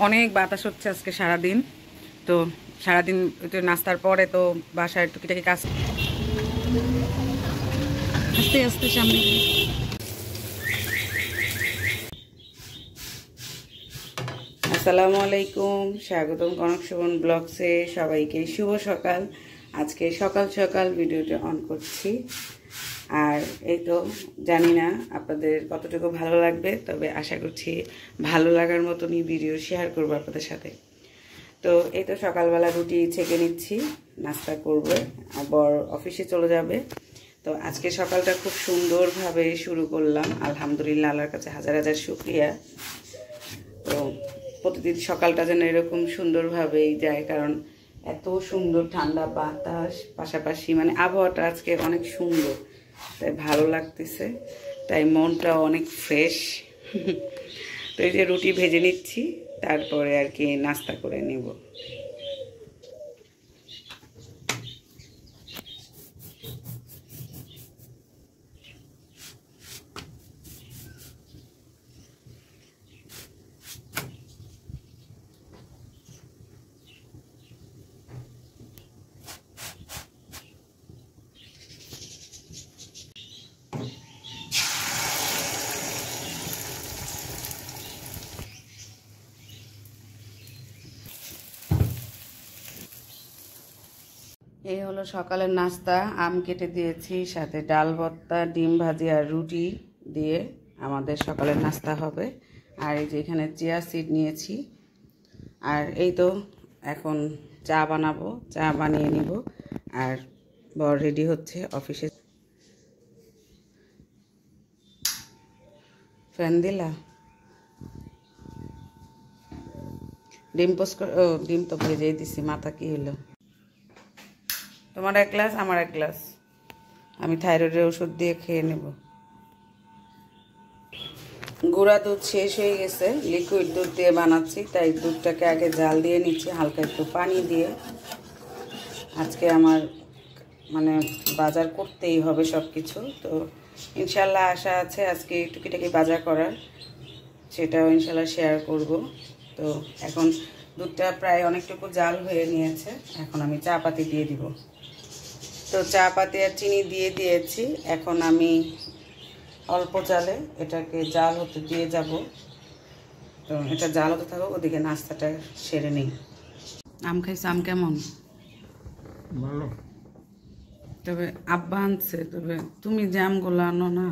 অনেক বাতাস হচ্ছে আজকে সারাদিন। তো সারাদিন নাস্তার পরে তো বাসায় টুকিটাকি কাজ, আস্তে আস্তে সামনে। আসসালামু আলাইকুম, স্বাগতম কনক সুমন ব্লগসে। সবাইকে শুভ সকাল। আজকে সকাল সকাল ভিডিওটা অন করছি। আর এই তো জানি না আপনাদের কতটুকু ভালো লাগবে, তবে আশা করছি ভালো লাগার মতনই ভিডিও শেয়ার করবো আপনাদের সাথে। তো এই তো সকালবেলা রুটি ছেঁকে নিচ্ছি, নাস্তা করবে, আবার অফিসে চলে যাবে। তো আজকে সকালটা খুব সুন্দরভাবে শুরু করলাম, আলহামদুলিল্লাহ, আল্লাহর কাছে হাজার হাজার শুকরিয়া। তো প্রতিদিন সকালটা যেন এরকম সুন্দরভাবেই যায়, কারণ এত সুন্দর ঠান্ডা বাতাস, পাশাপাশি মানে আবহাওয়াটা আজকে অনেক সুন্দর, তাই ভালো লাগতেছে, তাই মনটা অনেক ফ্রেশ। তো এই যে রুটি ভেজে নিচ্ছি, তারপরে আর কি নাস্তা করে নিব। এই হলো সকালের নাস্তা। আম কেটে দিয়েছি, সাথে ডাল ভর্তা, ডিম ভাজি আর রুটি দিয়ে আমাদের সকালের নাস্তা হবে। আর এই যে এখানে চিয়া সিড নিয়েছি। আর এই তো এখন চা বানাবো, চা বানিয়ে নিব। আর বর রেডি হচ্ছে অফিসে। ফ্যান দিলা? ডিম পোস্ট ও ডিম তো ভেজেই দিছি, মাথা কি হলো? তোমার এক গ্লাস, আমার এক গ্লাস। আমি থাইরয়েডের ওষুধ দিয়ে খেয়ে নেব। গুঁড়া দুধ শেষ হয়ে গেছে, লিকুইড দুধ দিয়ে বানাচ্ছি, তাই দুধটাকে আগে জাল দিয়ে নিচ্ছি হালকা একটু পানি দিয়ে। আজকে আমার মানে বাজার করতেই হবে সব কিছু, তো ইনশাল্লাহ আশা আছে আজকে টুকিটাকি বাজার করার, সেটাও ইনশাল্লাহ শেয়ার করব। তো এখন দুধটা প্রায় অনেকটুকু জাল হয়ে নিয়েছে, এখন আমি চা পাতি দিয়ে দিব। তো চা পাতি আর চিনি দিয়ে দিয়েছি, এখন আমি অল্প জালে এটাকে জাল হতে দিয়ে যাব। তো এটা জাল হতে থাকুক, ওদিকে নাস্তাটা সেরে নিই। আম খাইছে? আম কেমন? ভালো। তবে আব্বা আনছে, তবে তুমি যে আমগুলো আনো না।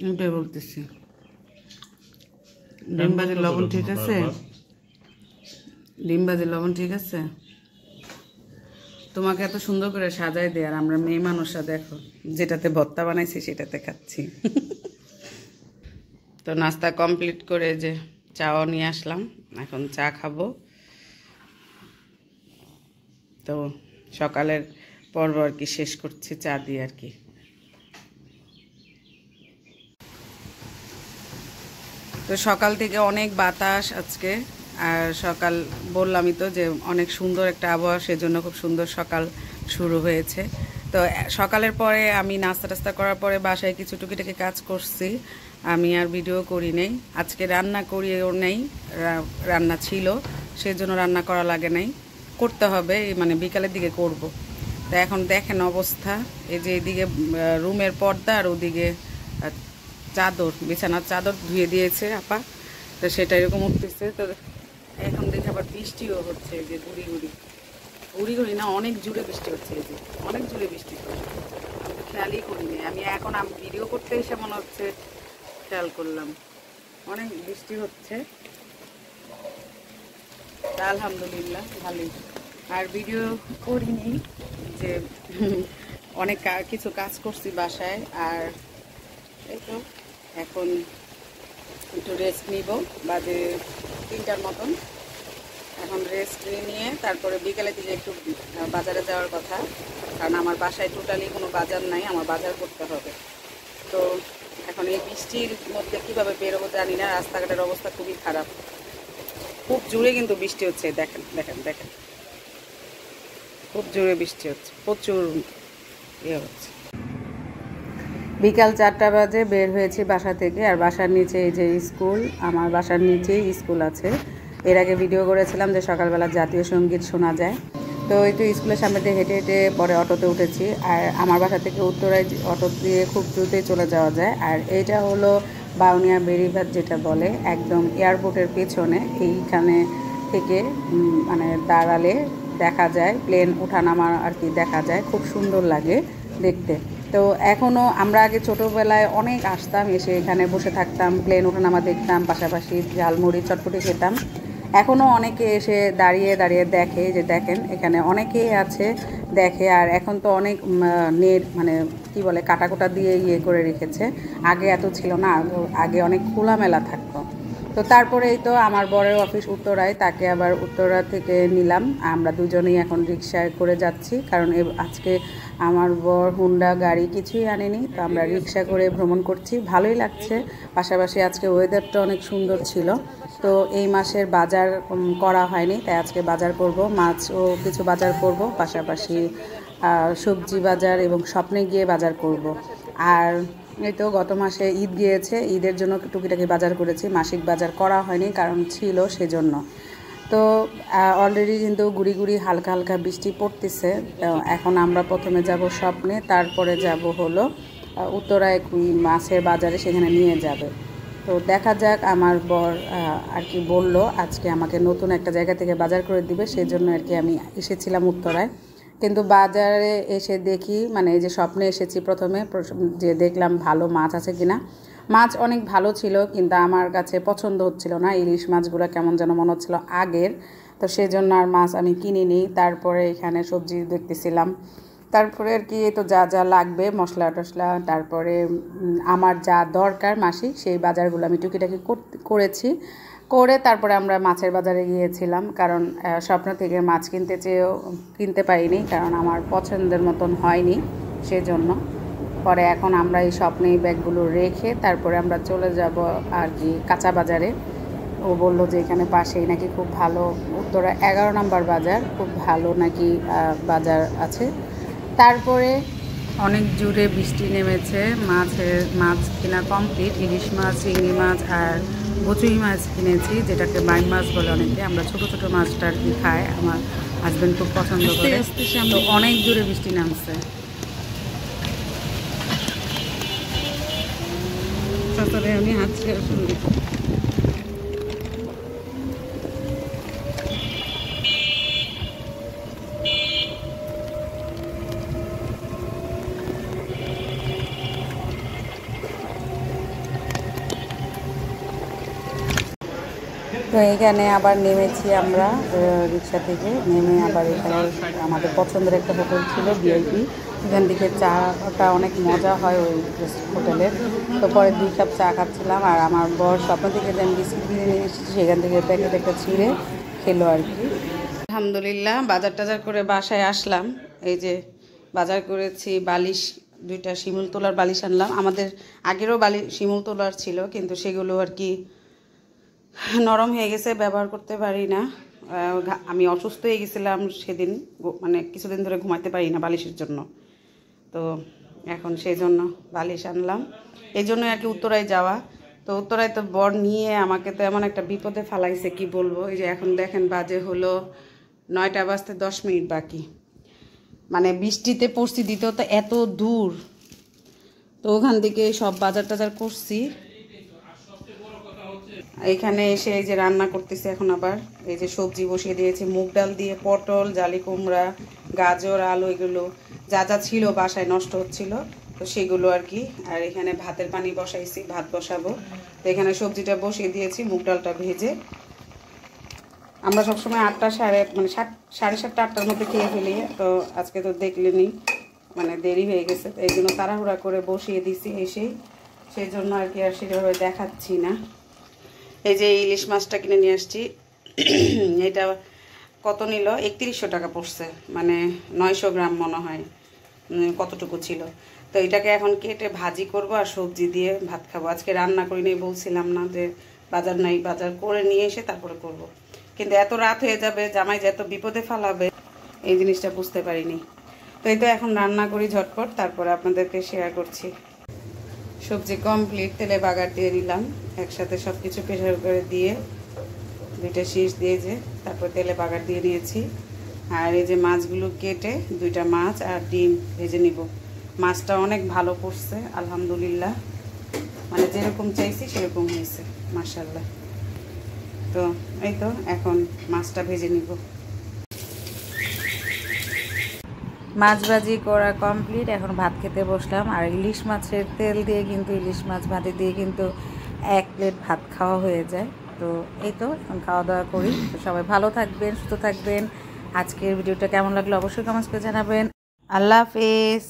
ওটাই বলতেছি। ডিম ভাজির লবণ ঠিক আছে? ডিম ভাজির লবণ ঠিক আছে? তোমাকে এত সুন্দর করে সাজাই দেয়, আর আমরা মেয়ে মানুষরা দেখো যেটাতে ভর্তা বানাইছি সেটাতে খাচ্ছি। তো নাস্তা কমপ্লিট করে যে চাও নিয়ে আসলাম, এখন চা খাবো। তো সকালের পর্ব আর কি শেষ করছি চা দিয়ে আর কি। তো সকাল থেকে অনেক বাতাস আজকে, আর সকাল বললামই তো যে অনেক সুন্দর একটা আবহাওয়া, সেজন্য খুব সুন্দর সকাল শুরু হয়েছে। তো সকালের পরে আমি নাস্তা টাস্তা করার পরে বাসায় কিছু টুকিটাকি কাজ করছি, আমি আর ভিডিও করি নেই। আজকে রান্না করিও নেই, রান্না ছিল সেজন্য রান্না করা লাগে নাই, করতে হবে মানে বিকালের দিকে করব। তো এখন দেখেন অবস্থা, এই যে এদিকে রুমের পর্দা আর ওদিকে চাদর, বিছানার চাদর ধুয়ে দিয়েছে আপা, তো সেটা এরকম উঠতেছে। তো এখন দেখে আবার বৃষ্টিও হচ্ছে, যে গুড়ি গুড়ি গুড়ি গুড়ি না, অনেক জোরে বৃষ্টি হচ্ছে, এই যে অনেক জোরে বৃষ্টি হচ্ছে, আমি তো খেয়ালই করিনি। আমি এখন ভিডিও করতে এসে মনে হচ্ছে খেয়াল করলাম অনেক বৃষ্টি হচ্ছে। তা আলহামদুলিল্লাহ ভালোই। আর ভিডিও করিনি, যে অনেক কিছু কাজ করছি বাসায়। আর এই তো এখন একটু রেস্ট নিব, বাজে 3টার মতন। এখন রেস্ট নিয়ে তারপরে বিকেলের দিকে একটু বাজারে যাওয়ার কথা, কারণ আমার বাসায় টোটালি কোনো বাজার নাই, আমার বাজার করতে হবে। তো এখন এই বৃষ্টির মধ্যে কীভাবে বেরোবো জানি না, রাস্তাঘাটের অবস্থা খুবই খারাপ, খুব জোরে কিন্তু বৃষ্টি হচ্ছে, দেখেন দেখেন দেখেন, খুব জোরে বৃষ্টি হচ্ছে, প্রচুর ইয়ে হচ্ছে। বিকাল 4টা বাজে বের হয়েছি বাসা থেকে। আর বাসার নিচে এই যে স্কুল, আমার বাসার নিচেই স্কুল আছে। এর আগে ভিডিও করেছিলাম যে সকালবেলা জাতীয় সঙ্গীত শোনা যায়। তো একটু স্কুলের সামনে দিয়ে হেঁটে হেঁটে পরে অটোতে উঠেছি। আর আমার বাসা থেকে উত্তরায় অটো দিয়ে খুব দ্রুতই চলে যাওয়া যায়। আর এইটা হলো বাউনিয়া বেড়িবাঁধ যেটা বলে, একদম এয়ারপোর্টের পেছনে। এইখানে থেকে মানে দাঁড়ালে দেখা যায় প্লেন ওঠানামা আর কি দেখা যায়, খুব সুন্দর লাগে দেখতে। তো এখনও আমরা আগে ছোটোবেলায় অনেক আসতাম, এসে এখানে বসে থাকতাম, প্লেন ওঠানামা দেখতাম, পাশাপাশি ঝালমুড়ি চটপটি খেতাম। এখনও অনেকে এসে দাঁড়িয়ে দাঁড়িয়ে দেখে, যে দেখেন এখানে অনেকেই আছে দেখে। আর এখন তো অনেক নেট মানে কি বলে কাটাকুটা দিয়ে ইয়ে করে রেখেছে, আগে এত ছিল না, আগে অনেক খোলামেলা থাকতো। তো তারপরে এই তো আমার বরের অফিস উত্তরায়, তাকে আবার উত্তরা থেকে নিলাম। আমরা দুজনেই এখন রিক্সায় করে যাচ্ছি, কারণ আজকে আমার বর হুন্ডা গাড়ি কিছুই আনেনি, তো আমরা রিক্সা করে ভ্রমণ করছি, ভালোই লাগছে। পাশাপাশি আজকে ওয়েদারটা অনেক সুন্দর ছিল। তো এই মাসের বাজার করা হয়নি, তাই আজকে বাজার করব, মাছও কিছু বাজার করব, পাশাপাশি সবজি বাজার এবং স্বপ্নে গিয়ে বাজার করব। আর এই তো গত মাসে ঈদ গিয়েছে, ঈদের জন্য টুকিটাকি বাজার করেছি, মাসিক বাজার করা হয়নি কারণ ছিল সেজন্য। তো অলরেডি কিন্তু গুড়ি গুড়ি হালকা হালকা বৃষ্টি পড়তেছে। এখন আমরা প্রথমে যাব স্বপ্নে, তারপরে যাব হলো উত্তরায় মাছের বাজারে, সেখানে নিয়ে যাবে। তো দেখা যাক, আমার বর আর কি বললো আজকে আমাকে নতুন একটা জায়গা থেকে বাজার করে দিবে, সেই জন্য আর কি আমি এসেছিলাম উত্তরায়। কিন্তু বাজারে এসে দেখি, মানে এই যে স্বপ্নে এসেছি প্রথমে, যে দেখলাম ভালো মাছ আছে কিনা। মাছ অনেক ভালো ছিল, কিন্তু আমার কাছে পছন্দ হচ্ছিল না, ইলিশ মাছগুলো কেমন যেন মনে হচ্ছিল আগের। তো সেজন্য আর মাছ আমি কিনিনি। তারপরে এখানে সবজি দেখতেছিলাম, তারপরে আর কি তো যা যা লাগবে মশলা টশলা, তারপরে আমার যা দরকার মাসিক, সেই বাজারগুলো আমি টুকিটাকি করেছি। করে তারপরে আমরা মাছের বাজারে গিয়েছিলাম, কারণ স্বপ্ন থেকে মাছ কিনতে চেয়েও কিনতে পারিনি, কারণ আমার পছন্দের মতন হয়নি সেজন্য। পরে এখন আমরা এই স্বপ্নে ব্যাগগুলো রেখে তারপরে আমরা চলে যাব আর কি কাঁচা বাজারে। ও বললো যে এখানে পাশেই নাকি খুব ভালো, উত্তরা 11 নম্বর বাজার, খুব ভালো নাকি বাজার আছে। তারপরে অনেক জোরে বৃষ্টি নেমেছে, মাছ কেনা কমপ্লিট, ইলিশ মাছ, চিংড়ি মাছ আর বচুই মাছ কিনেছি, যেটাকে বাইম মাছ বলে অনেকে। আমরা ছোটো ছোটো মাছটা আর কি খাই, আমার হাজব্যান্ড খুব পছন্দ করে। তো অনেক জোরে বৃষ্টি নামছে। উনি হাত ছেড়ে শুনলি। তো এইখানে আবার নেমেছি আমরা রিক্সা থেকে নেমে, আবার এখানে আমাদের পছন্দের একটা হোটেল ছিল ভিআইপি, এখান থেকে চাটা অনেক মজা হয় ওই হোটেলের। তো পরে 2 কাপ চা খাচ্ছিলাম, আর আমার বর স্বপ্ন থেকে যে আমি বিস্কিট কিনে নিয়ে এসেছি সেখান থেকে প্যাকেট একটা ছিঁড়ে খেলো আর কি। আলহামদুলিল্লাহ বাজার টাজার করে বাসায় আসলাম। এই যে বাজার করেছি, বালিশ 2টা শিমুল তোলার বালিশ আনলাম। আমাদের আগেরও শিমুল তোলার ছিল, কিন্তু সেগুলো আর কি নরম হয়ে গেছে, ব্যবহার করতে পারি না। আমি অসুস্থ হয়ে গেছিলাম সেদিন, মানে কিছুদিন ধরে ঘুমাতে পারি না বালিশের জন্য। তো এখন সেই জন্য বালিশ আনলাম, এই জন্য আর কি উত্তরায় যাওয়া। তো উত্তরায় তো বর নিয়ে আমাকে তো এমন একটা বিপদে ফালাইছে কি বলবো। এই যে এখন দেখেন বাজে হলো 9টা বাজতে 10 মিনিট বাকি, মানে বৃষ্টিতে পড়ছি, দিতেও তো এত দূর। তো ওখান থেকে সব বাজার টাজার করছি। এখানে এসে এই যে রান্না করতেছি এখন আবার। এই যে সবজি বসিয়ে দিয়েছি, মুগ ডাল দিয়ে, পটল, জালি কুমড়া, গাজর, আলু, এগুলো যা যা ছিল বাসায় নষ্ট হচ্ছিল, তো সেগুলো আর কি। আর এখানে ভাতের পানি বসাইছি, ভাত বসাবো। তো এখানে সবজিটা বসিয়ে দিয়েছি, মুগ ডালটা ভেজে। আমরা সবসময় 8টা মানে 7:30 8টার মধ্যে খেয়ে ফেলি। তো আজকে তো দেখলেনি, মানে দেরি হয়ে গেছে, এই জন্য তাড়াহুড়া করে বসিয়ে দিছি এসেই, সেই জন্য আর কি আর সেভাবে দেখাচ্ছি না। এই যে ইলিশ মাছটা কিনে নিয়ে আসছি, এটা কত নিল, 3100 টাকা পড়ছে, মানে 900 গ্রাম মনে হয়, কতটুকু ছিল। তো এটাকে এখন কেটে ভাজি করব আর সবজি দিয়ে ভাত খাবো। আজকে রান্না করি নাই, বলছিলাম না যে বাজার নাই, বাজার করে নিয়ে এসে তারপরে করব। কিন্তু এত রাত হয়ে যাবে, জামাই যে এত বিপদে ফালাবে এই জিনিসটা বুঝতে পারিনি। তো এই তো এখন রান্না করি ঝটপট, তারপরে আপনাদেরকে শেয়ার করছি। সবজি কমপ্লিট, তেলে বাগার দিয়ে নিলাম একসাথে সব কিছু প্রেশার করে দিয়ে, দুইটা শীষ দিয়ে যে তারপর তেলে বাগার দিয়ে নিয়েছি। আর এই যে মাছগুলো কেটে, দুইটা মাছ আর ডিম ভেজে নিব। মাছটা অনেক ভালো পড়ছে আলহামদুলিল্লাহ, মানে যেরকম চাইছি সেরকম হয়েছে মাশাআল্লাহ। তো এই তো এখন মাছটা ভেজে নিব। মাছ ভাজি করা কমপ্লিট, এখন ভাত খেতে বসলাম। আর ইলিশ মাছের তেল দিয়ে কিন্তু, ইলিশ মাছ ভাজি দিয়ে কিন্তু 1 প্লেট ভাত খাওয়া হয়ে যায়। তো এই তো এখন খাওয়া দাওয়া করি। তো সবাই ভালো থাকবেন, সুস্থ থাকবেন। আজকের ভিডিওটা কেমন লাগলো অবশ্যই কমেন্টস করে জানাবেন। আল্লাহ হাফেজ।